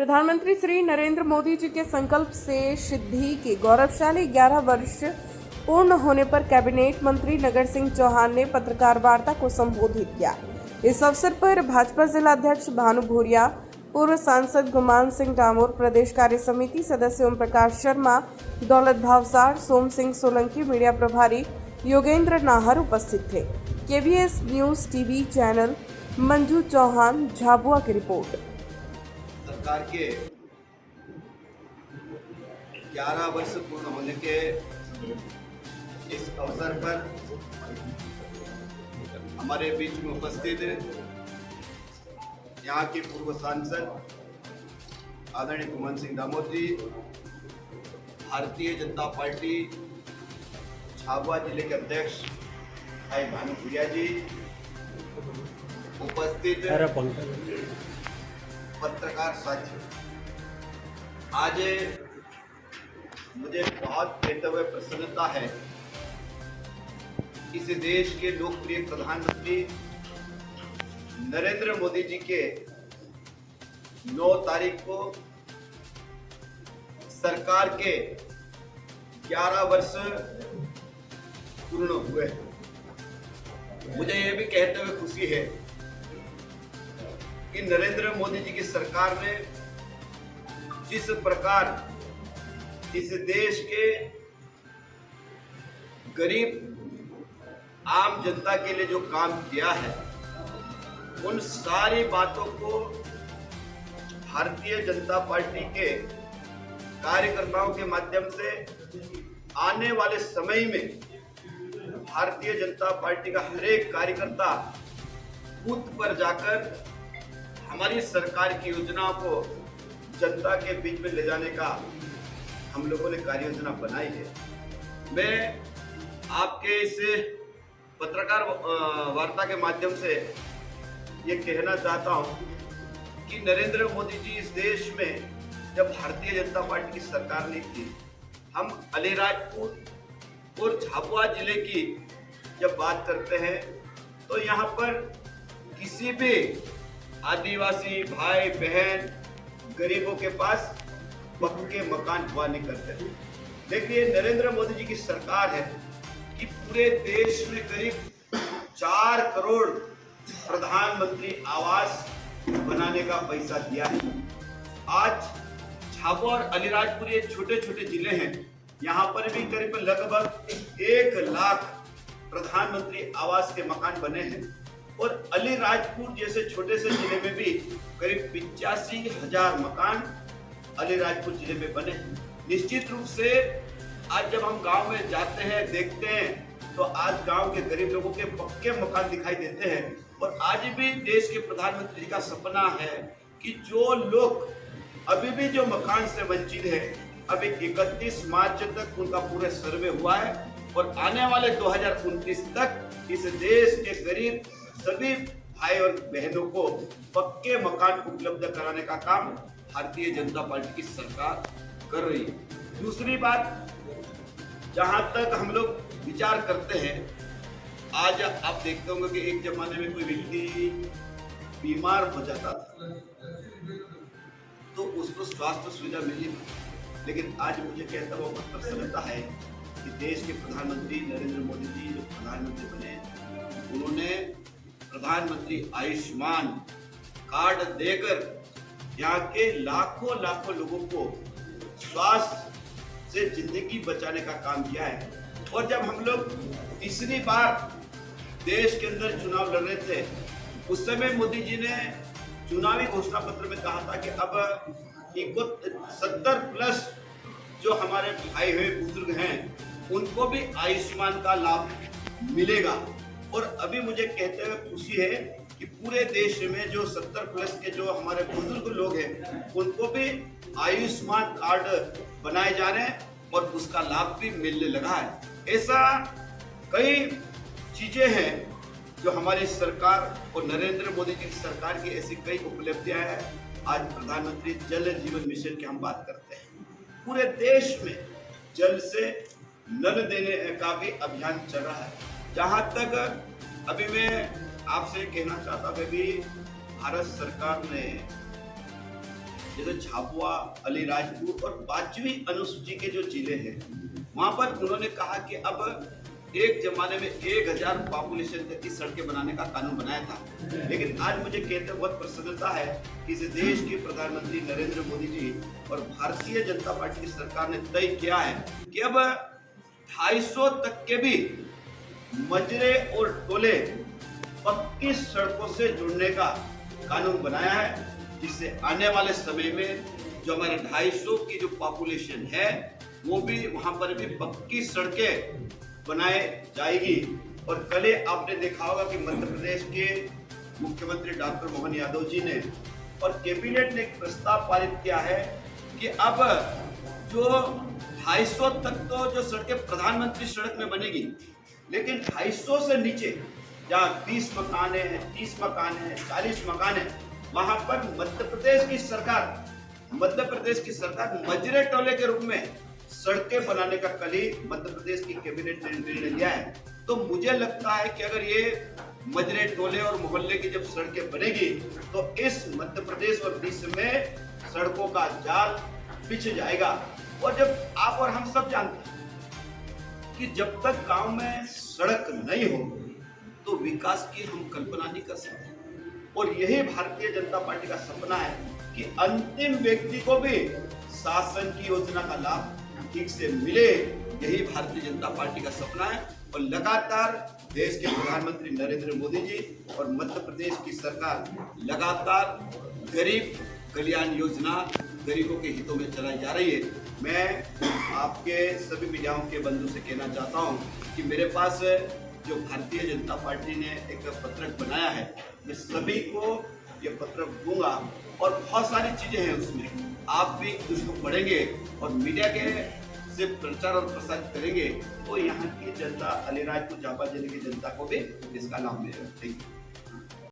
प्रधानमंत्री श्री नरेंद्र मोदी जी के संकल्प से सिद्धि के गौरवशाली 11 वर्ष पूर्ण होने पर कैबिनेट मंत्री नगर सिंह चौहान ने पत्रकार वार्ता को संबोधित किया। इस अवसर पर भाजपा जिला अध्यक्ष भानु भूरिया, पूर्व सांसद गुमान सिंह डामोर, प्रदेश कार्य समिति सदस्य ओम प्रकाश शर्मा, दौलत भावसार, सोम सिंह सोलंकी, मीडिया प्रभारी योगेंद्र नाहर उपस्थित थे। KBS news TV channel Manju Chauhan, Jhabua की रिपोर्ट। सरकार के 11 वर्ष पूर्ण होने के इस अवसर पर हमारे बीच में उपस्थित यहाँ के पूर्व सांसद आदरणीय गुमान सिंह डामोर जी, भारतीय जनता पार्टी झाबुआ जिले के अध्यक्ष भाई भानु भूरिया जी, उपस्थित पत्रकार साथी, आज मुझे बहुत कहते हुए प्रसन्नता है इस देश के लोकप्रिय प्रधानमंत्री नरेंद्र मोदी जी के 9 तारीख को सरकार के 11 वर्ष पूर्ण हुए। मुझे यह भी कहते हुए खुशी है कि नरेंद्र मोदी जी की सरकार ने जिस प्रकार इस देश के गरीब आम जनता के लिए जो काम किया है, उन सारी बातों को भारतीय जनता पार्टी के कार्यकर्ताओं के माध्यम से आने वाले समय में भारतीय जनता पार्टी का हर एक कार्यकर्ता बूथ पर जाकर हमारी सरकार की योजनाओं को जनता के बीच में ले जाने का हम लोगों ने कार्य योजना बनाई है। मैं आपके इस पत्रकार वार्ता के माध्यम से ये कहना चाहता हूं कि नरेंद्र मोदी जी इस देश में जब भारतीय जनता पार्टी की सरकार नहीं थी, हम अलीराजपुर और झाबुआ जिले की जब बात करते हैं तो यहाँ पर किसी भी आदिवासी भाई बहन गरीबों के पास पक्के मकान हुआ नहीं करते। देखिए, नरेंद्र मोदी जी की सरकार है कि पूरे देश में करीब 4 करोड़ प्रधानमंत्री आवास बनाने का पैसा दिया है। आज झाबुआ और अलीराजपुर ये छोटे छोटे जिले हैं, यहाँ पर भी करीब लगभग 1 लाख प्रधानमंत्री आवास के मकान बने हैं और अलीराजपुर जैसे छोटे से जिले में भी करीब 85,000 मकान अलीराजपुर जिले में बने। निश्चित रूप से आज जब हम गांव में जाते हैं, देखते हैं, तो आज गांव के गरीब लोगों के पक्के मकान दिखाई देते हैं। और आज भी देश के प्रधानमंत्री जी का सपना है कि जो लोग अभी भी जो मकान से वंचित है, अभी 31 मार्च तक उनका पूरा सर्वे हुआ है और आने वाले 2029 तक इस देश के गरीब सभी भाई और बहनों को पक्के मकान उपलब्ध कराने का काम भारतीय जनता पार्टी की सरकार कर रही है। दूसरी बात, जहां तक हम लोग विचार करते हैं, आज आप देखते होंगे कि एक जमाने में कोई व्यक्ति बीमार हो जाता था तो उसको स्वास्थ्य सुविधा मिली, लेकिन आज मुझे कहता हुआ बहुत प्रसन्नता है कि देश के प्रधानमंत्री नरेंद्र मोदी जी जो प्रधानमंत्री बने, उन्होंने प्रधानमंत्री आयुष्मान कार्ड देकर यहाँ के लाखों लाखों लोगों को स्वास्थ्य से जिंदगी बचाने का काम किया है। और जब हम लोग तीसरी बार देश के अंदर चुनाव लड़ रहे थे, उस समय मोदी जी ने चुनावी घोषणा पत्र में कहा था कि अब 70+ जो हमारे भाई हुए बुजुर्ग हैं, उनको भी आयुष्मान का लाभ मिलेगा। और अभी मुझे कहते हुए खुशी है कि पूरे देश में जो 70+ के जो हमारे बुजुर्ग लोग हैं, उनको भी आयुष्मान कार्ड बनाए जा रहे हैं और उसका लाभ भी मिलने लगा है। ऐसा कई चीजें हैं जो हमारी सरकार और नरेंद्र मोदी जी की सरकार की ऐसी कई उपलब्धियां हैं। आज प्रधानमंत्री जल जीवन मिशन की हम बात करते हैं, पूरे देश में जल से नल देने का भी अभियान चल रहा है। जहां तक अभी मैं आपसे कहना चाहता हूं कि भारत सरकार ने जैसे झाबुआ, अलीराजपुर और 5वीं अनुसूची के जो जिले हैं, वहां पर उन्होंने कहा कि अब एक जमाने में 1000 पॉपुलेशन तक की सड़कें बनाने का कानून बनाया था, लेकिन आज मुझे कहते बहुत प्रसन्नता है कि इस देश के प्रधानमंत्री नरेंद्र मोदी जी और भारतीय जनता पार्टी की सरकार ने तय किया है कि अब 250 तक के भी मजरे और टोले पक्की सड़कों से जुड़ने का कानून बनाया है, जिससे आने वाले समय में जो हमारे 250 की जो पॉपुलेशन है वो भी वहां पर भी पक्की सड़कें बनाए जाएगी। और कल ही आपने देखा होगा कि मध्य प्रदेश के मुख्यमंत्री डॉक्टर मोहन यादव जी ने और कैबिनेट ने एक प्रस्ताव पारित किया है कि अब जो 250 तक तो जो सड़कें प्रधानमंत्री सड़क में बनेगी, लेकिन 250 से नीचे जहाँ 20 मकान है, 30 मकान है, 40 मकान है, वहां पर मध्य प्रदेश की सरकार मजरे टोले के रूप में सड़कें बनाने का कल ही मध्य प्रदेश की कैबिनेट ने निर्णय लिया है। तो मुझे लगता है कि अगर ये मजरे टोले और मोहल्ले की जब सड़कें बनेगी तो इस मध्य प्रदेश और विश्व में सड़कों का जाल बिछ जाएगा। और जब आप और हम सब जानते हैं कि जब तक गांव में सड़क नहीं हो तो विकास की हम कल्पना नहीं कर सकते, और यही भारतीय जनता पार्टी का सपना है कि अंतिम व्यक्ति को भी शासन की योजना का लाभ ठीक से मिले। यही भारतीय जनता पार्टी का सपना है, और लगातार देश के प्रधानमंत्री नरेंद्र मोदी जी और मध्य प्रदेश की सरकार लगातार गरीब कल्याण योजना गरीबों के हितों में चलाई जा रही है। मैं आपके सभी मीडियाओं के बंधु से कहना चाहता हूं कि मेरे पास जो भारतीय जनता पार्टी ने एक पत्रक बनाया है, मैं सभी को ये पत्रक दूंगा, और बहुत सारी चीजें हैं उसमें, आप भी उसको पढ़ेंगे और मीडिया के से प्रचार और प्रसार करेंगे तो यहाँ की जनता, अलीराजपुर झाबुआ जिले की जनता को भी इसका लाभ मिलेगा। Thank you.